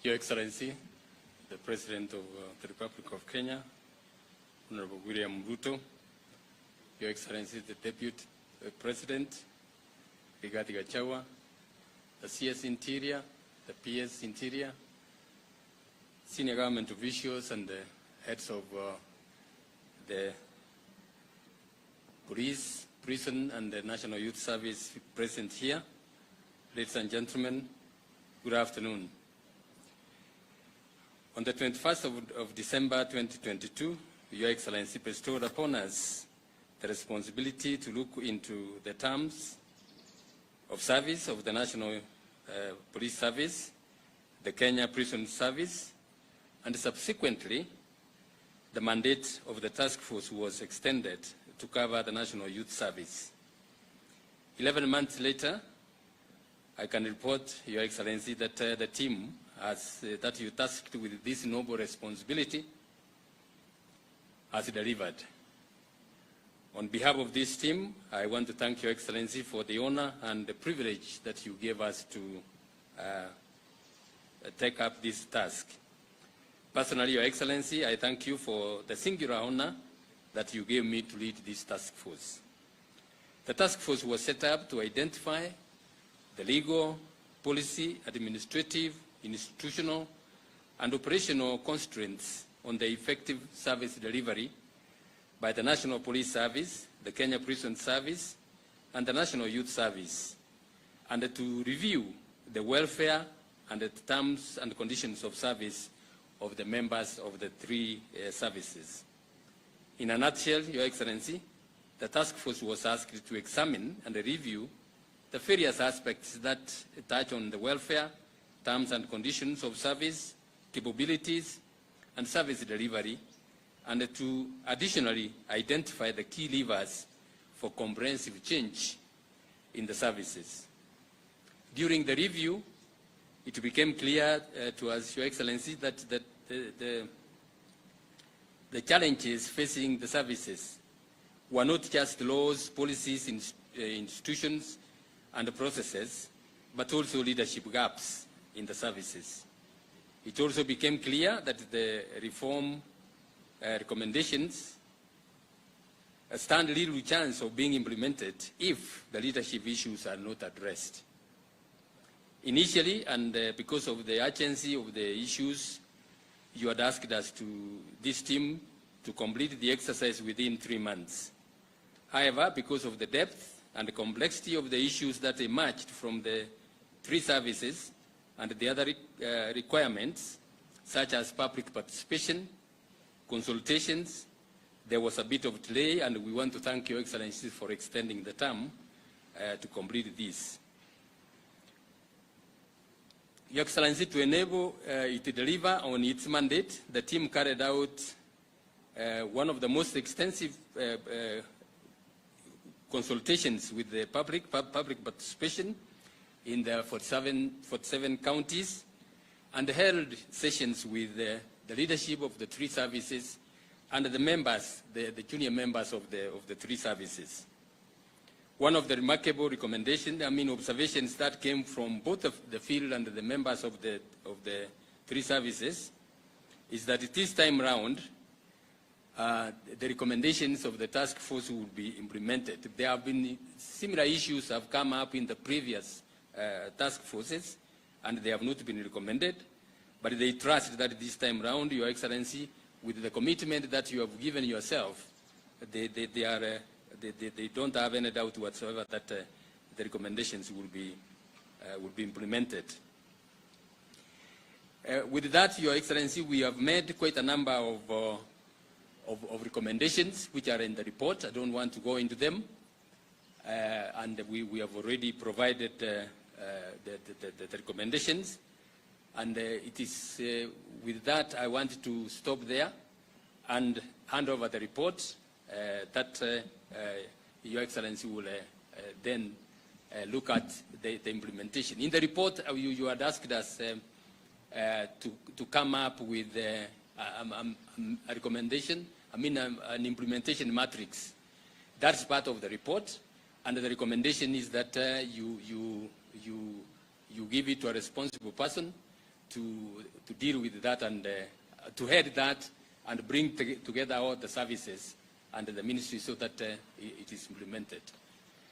Your Excellency, the President of the Republic of Kenya, Honorable William Ruto, Your Excellency, the Deputy President, Rigathi Gachagua, the CS Interior, the PS Interior, senior government officials and the heads of the police, prison and the National Youth Service present here. Ladies and gentlemen, good afternoon. On the 21st of December 2022, Your Excellency bestowed upon us the responsibility to look into the terms of service of the National Police Service, the Kenya Prison Service, and subsequently, the mandate of the task force was extended to cover the National Youth Service. 11 months later, I can report, Your Excellency, that the team that you tasked with this noble responsibility has delivered. On behalf of this team, I want to thank Your Excellency for the honor and the privilege that you gave us to take up this task. Personally, Your Excellency, I thank you for the singular honor that you gave me to lead this task force. The task force was set up to identify the legal, policy, administrative, institutional, and operational constraints on the effective service delivery by the National Police Service, the Kenya Prison Service, and the National Youth Service, and to review the welfare and the terms and conditions of service of the members of the three services. In a nutshell, Your Excellency, the task force was asked to examine and review the various aspects that touch on the welfare, terms and conditions of service, capabilities, and service delivery, and to additionally identify the key levers for comprehensive change in the services. During the review, it became clear to us, Your Excellency, that the challenges facing the services were not just laws, policies, institutions, and processes, but also leadership gaps in the services. It also became clear that the reform recommendations stand little chance of being implemented if the leadership issues are not addressed. Initially, and because of the urgency of the issues, you had asked us this team to complete the exercise within 3 months. However, because of the depth and the complexity of the issues that emerged from the three services and the other requirements, such as public participation, consultations, there was a bit of delay, and we want to thank Your Excellency for extending the term to complete this. Your Excellency, to enable it to deliver on its mandate, the team carried out one of the most extensive consultations with the public participation in the 47 counties, and held sessions with the leadership of the three services and the members, the junior members of the three services. One of the remarkable observations that came from both of the field and the members of the three services is that this time round, the recommendations of the task force will be implemented. There have been similar issues have come up in the previous task forces, and they have not been recommended, but they trust that this time round, Your Excellency, with the commitment that you have given yourself, they don't have any doubt whatsoever that the recommendations will be implemented. With that, Your Excellency, we have made quite a number of recommendations which are in the report. I don't want to go into them, and we have already provided the recommendations, and it is with that I want to stop there and hand over the report that Your Excellency will then look at the implementation. In the report, you had asked us to come up with a recommendation, an implementation matrix. That's part of the report, and the recommendation is that you give it to a responsible person to deal with that and to head that and bring together all the services under the ministry so that it is implemented.